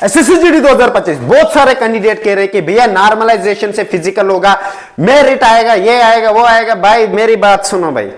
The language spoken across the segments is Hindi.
SSCGD 2025 बहुत सारे कैंडिडेट कह रहे कि भैया नॉर्मलाइजेशन से फिजिकल होगा, मेरिट आएगा, ये आएगा, वो आएगा। भाई मेरी बात सुनो भाई,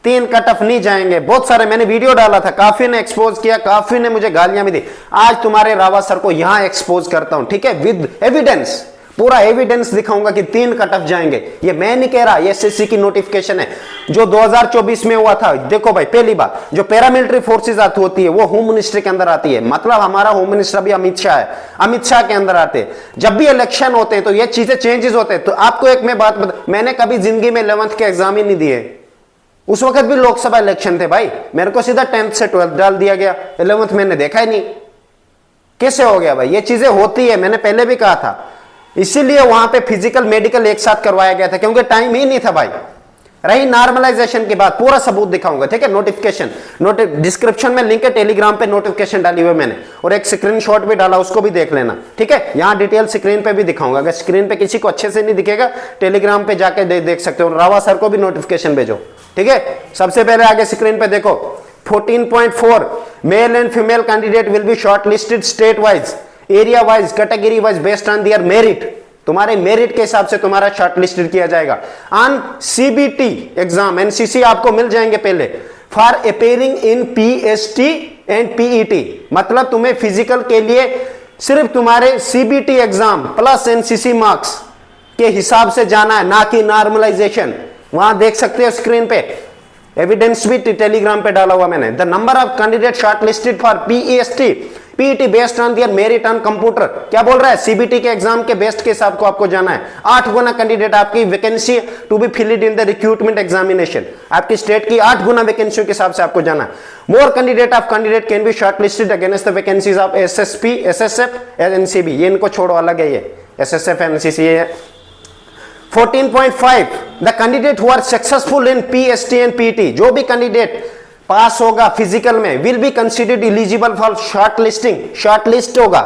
3 कट ऑफ नहीं जाएंगे। बहुत सारे मैंने वीडियो डाला था, काफी ने एक्सपोज किया, काफी ने मुझे गालियां भी दी। आज तुम्हारे रावत सर को यहां एक्सपोज करता हूं, ठीक है, विद एविडेंस, पूरा एविडेंस दिखाऊंगा कि 3 कट ऑफ जाएंगे। ये मैं नहीं कह रहा, ये एसएससी की नोटिफिकेशन है जो 2024 में हुआ था। देखो भाई, पहली बात, जो पैरामिलिट्री फोर्सेज होती है वो होम मिनिस्ट्री के अंदर आती है, मतलब हमारा होम मिनिस्टर अभी अमित शाह है, अमित शाह के अंदर आते हैं। जब भी इलेक्शन होते हैं तो ये चीजें चेंजेस होते हैं। तो आपको एक मैं बात बता, मैंने कभी जिंदगी में 11th के एग्जाम ही नहीं दिए। उस वक्त भी लोकसभा इलेक्शन थे भाई, मेरे को सीधा 10th से 12th डाल दिया गया, 11th मैंने देखा ही नहीं। कैसे हो गया भाई? ये चीजें होती है, मैंने पहले भी कहा था। इसीलिए वहां पे फिजिकल मेडिकल एक साथ करवाया गया था, क्योंकि टाइम ही नहीं था भाई। रही नॉर्मलाइजेशन की बात, पूरा सबूत दिखाऊंगा, ठीक है। नोटिफिकेशन डिस्क्रिप्शन में लिंक है, टेलीग्राम पे नोटिफिकेशन डाली हुई मैंने, और एक स्क्रीनशॉट भी डाला, उसको भी देख लेना, ठीक है। यहाँ डिटेल स्क्रीन पे भी दिखाऊंगा, अगर स्क्रीन पे किसी को अच्छे से नहीं दिखेगा टेलीग्राम पे जाके देख सकते हो। रावत सर को भी नोटिफिकेशन भेजो, ठीक है। सबसे पहले आगे स्क्रीन पे देखो 14.4 male and female candidate will be short listed state wise, area wise, category wise based on their merit. तुम्हारे मेरिट के हिसाब से तुम्हारा शॉर्ट लिस्टेड किया जाएगा। ऑन सीबीटी एग्जाम, एनसीसी आपको मिल जाएंगे पहले, for appearing in PST and PET, मतलब तुम्हें फिजिकल के लिए सिर्फ तुम्हारे CBT exam plus NCC marks के हिसाब से जाना है, ना कि नॉर्मलाइजेशन। वहां देख सकते हो स्क्रीन पे, एविडेंस भी टेलीग्राम पे डाला हुआ मैंने। The number of candidate short listed for PST PET based on their merit on computer, क्या बोल रहा है, सीबीटी के एग्जाम के बेस्ट के हिसाब को आपको जाना है। 8 गुना कैंडिडेट आपकी vacancy to be filled in the recruitment examination, आपकी स्टेट की 8 गुना वैकेंसी के हिसाब से आपको जाना है। More candidate can be short listed against the vacancies of SSP, SSF, NCB, ये इनको छोड़ो, अलग है ये, एसएसएफ एनसीसी है। 14.5 the candidate who are successful in PST and PT, जो भी कैंडिडेट पास होगा फिजिकल में, will be considered eligible for short listing, short list होगा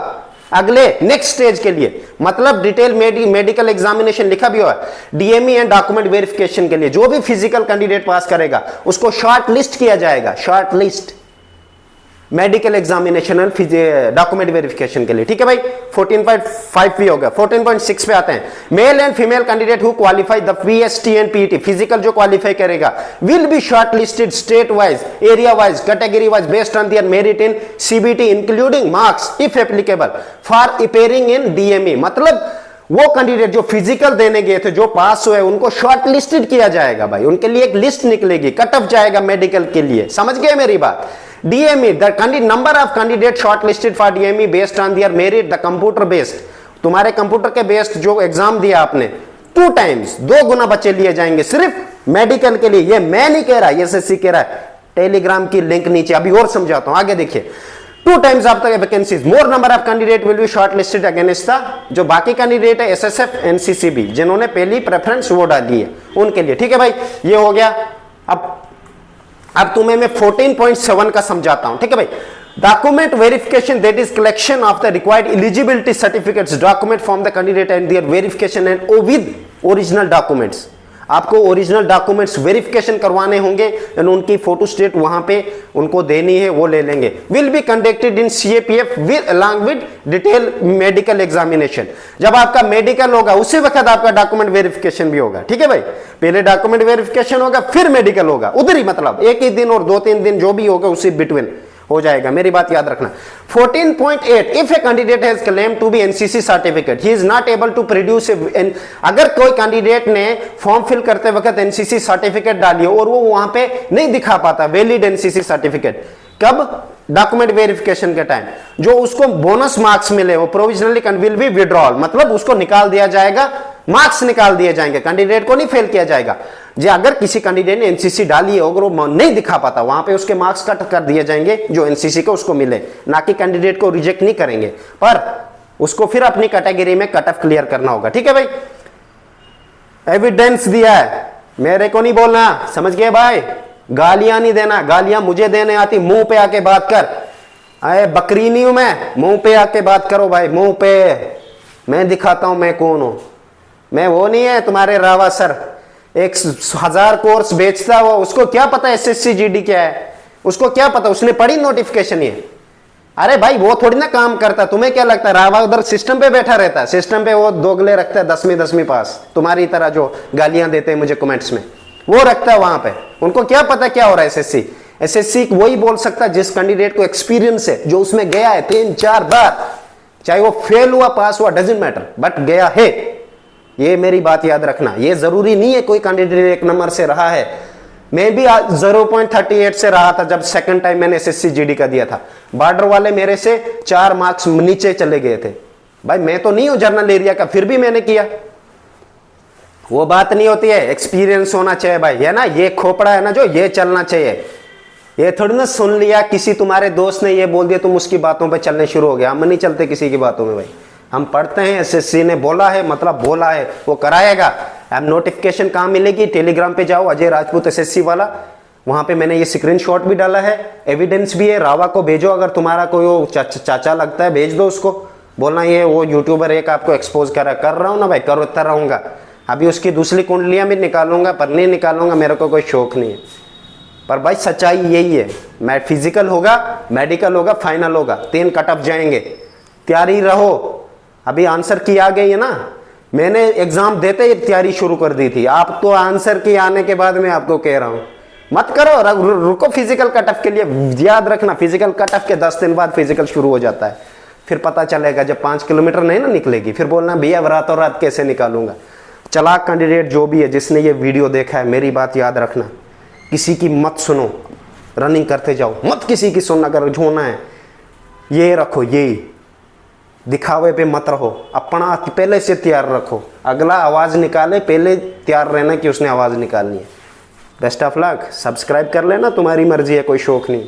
अगले नेक्स्ट स्टेज के लिए, मतलब डिटेल मेडिकल एग्जामिनेशन लिखा भी हुआ, डीएमई एंड डॉक्यूमेंट वेरिफिकेशन के लिए। जो भी फिजिकल कैंडिडेट पास करेगा उसको शॉर्ट लिस्ट किया जाएगा, short list medical examination and document verification के लिए, ठीक है भाई। 14.5 भी हो गया। 14.6 पे आते हैं, male and female candidate who qualify the PST and PET, physical जो क्वालिफाई करेगा will be short listed state wise, area wise, category wise based on their merit in CBT including marks if applicable for appearing in DME, मतलब वो कैंडिडेट जो फिजिकल देने गए थे, जो पास हुए, उनको शॉर्ट लिस्टेड किया जाएगा भाई, उनके लिए एक लिस्ट निकलेगी, कट ऑफ जाएगा मेडिकल के लिए, समझ गए मेरी बात। DME, the number of candidates shortlisted for DME based on their merit, the computer based, तुम्हारे कंप्यूटर के बेस्ड जो एग्जाम दिया आपने 2 टाइम्स, 2 गुना बच्चे लिए जाएंगे सिर्फ मेडिकल के लिए। ये मैं नहीं कह रहा, ये एसएससी कह रहा है। टेलीग्राम की लिंक नीचे, अभी और समझाता हूं, आगे देखिए। 2 टाइम्स आप तक vacancies, more number of candidate will be shortlisted against the, जो बाकी कैंडिडेट है एसएसएफ एनसीसीबी, जिन्होंने पहली प्रेफरेंस वो डाली है उनके लिए, ठीक है भाई। ये हो गया। अब तुम्हें मैं 14.7 का समझाता हूं, ठीक है भाई। Document verification, that is collection of the required eligibility certificates, document from the candidate and their verification and with original documents. आपको ओरिजिनल डॉक्यूमेंट्स वेरिफिकेशन करवाने होंगे, उनकी फोटो स्टेट वहां पे उनको देनी है, वो ले लेंगे। Will be conducted in CAPF with along with detail medical examination. जब आपका मेडिकल होगा उसी वक्त आपका डॉक्यूमेंट वेरिफिकेशन भी होगा, ठीक है भाई। पहले डॉक्यूमेंट वेरिफिकेशन होगा, फिर मेडिकल होगा, उधर ही, मतलब एक ही दिन और 2-3 दिन जो भी होगा उसी बिटवीन हो जाएगा, मेरी बात याद रखना। 14.8 if a candidate has claim to be NCC certificate, he is not able to produce, अगर कोई कैंडिडेट ने फॉर्म फिल करते वक्त एनसीसी सर्टिफिकेट डाली और वो वहां पे नहीं दिखा पाता वैलिड एनसीसी सर्टिफिकेट, कब? डॉक्यूमेंट वेरिफिकेशन के टाइम, जो उसको बोनस मार्क्स मिले वो प्रोविजनली विल बी विड्रॉल, मतलब उसको निकाल दिया जाएगा, मार्क्स निकाल दिए जाएंगे, कैंडिडेट को नहीं फेल किया जाएगा। जो अगर किसी कैंडिडेट ने एनसीसी डाली है अगर वो नहीं दिखा पाता, वहां पे उसके मार्क्स कट कर दिए जाएंगे जो एनसीसी को उसको मिले, ना कि कैंडिडेट को रिजेक्ट नहीं करेंगे, पर उसको फिर अपनी कैटेगरी में कट ऑफ क्लियर करना होगा, ठीक है भाई। एविडेंस दिया है, मेरे को नहीं बोलना, समझ गए भाई। गालियां नहीं देना, गालियां मुझे देने आती, मुंह पे आके बात कर। अरे बकरी नहीं हूं मैं, मुंह पे आके बात करो भाई, मुंह पे। मैं दिखाता हूं मैं कौन हूं, मैं वो नहीं है तुम्हारे रावत सर 1000 कोर्स बेचता हुआ, उसको क्या पता एसएससी जीडी क्या है, उसको क्या पता, उसने पढ़ी नोटिफिकेशन ये, अरे भाई वो थोड़ी ना काम करता, तुम्हें क्या लगता है रावा उधर सिस्टम पे बैठा रहता है? सिस्टम पे वो दोगले रखता है 10वीं पास, तुम्हारी तरह जो गालियां देते हैं मुझे कमेंट्स में, वो रखता है वहां पे। उनको क्या पता क्या हो रहा है एसएससी? एसएससी वही बोल सकता है जिस कैंडिडेट को एक्सपीरियंस है, जो उसमें गया है 3-4 बार, चाहे वो फेल हुआ पास हुआ डजंट मैटर, बट गया है। ये मेरी बात याद रखना। ये जरूरी नहीं है कोई कैंडिडेट 1 नंबर से रहा है। मैं भी 0.38 से रहा था जब सेकंड टाइम मैंने एसएससी जीडी का दिया था। बॉर्डर वाले मेरे से 4 मार्क्स नीचे चले गए थे। भाई मैं तो नहीं हूं जनरल एरिया का, फिर भी मैंने किया। वो बात नहीं होती है, एक्सपीरियंस होना चाहिए भाई, है ना। ये खोपड़ा है ना जो, ये चलना चाहिए। ये थोड़ी ना सुन लिया किसी तुम्हारे दोस्त ने ये बोल दिया तुम उसकी बातों पे चलने शुरू हो गया। हम नहीं चलते किसी की बातों में भाई, हम पढ़ते हैं। एसएससी ने बोला है मतलब बोला है, वो कराएगा। अब नोटिफिकेशन कहाँ मिलेगी? टेलीग्राम पे जाओ, अजय राजपूत एसएससी वाला, वहां पे मैंने ये स्क्रीनशॉट भी डाला है, एविडेंस भी है। रावा को भेजो, अगर तुम्हारा कोई वो चाचा लगता है भेज दो उसको, बोलना ये वो यूट्यूबर एक आपको एक्सपोज कर रहा हूँ ना भाई, करता रहूंगा। अभी उसकी दूसरी कुंडलियां भी निकालूंगा, पर नहीं निकालूंगा, मेरे को कोई शौक नहीं है। पर भाई सच्चाई यही है, मैं फिजिकल होगा, मेडिकल होगा, फाइनल होगा, 3 कट ऑफ जाएंगे। तैयारी रहो। अभी आंसर की आ गई है ना, मैंने एग्जाम देते ही तैयारी शुरू कर दी थी। आप तो आंसर की आने के बाद मैं आपको कह रहा हूं मत करो, रुको फिजिकल कट ऑफ के लिए। याद रखना फिजिकल कट ऑफ के 10 दिन बाद फिजिकल शुरू हो जाता है। फिर पता चलेगा जब 5 किलोमीटर नहीं ना निकलेगी, फिर बोलना भैया रातों रात कैसे निकालूंगा। चालाक कैंडिडेट जो भी है जिसने ये वीडियो देखा है, मेरी बात याद रखना, किसी की मत सुनो, रनिंग करते जाओ, मत किसी की सुनना। अगर होना है ये रखो, ये दिखावे पे मत रहो, अपना पहले से तैयार रखो। अगला आवाज निकाले पहले तैयार रहना कि उसने आवाज निकालनी है। Best of luck. सब्सक्राइब कर लेना, तुम्हारी मर्जी है, कोई शौक नहीं।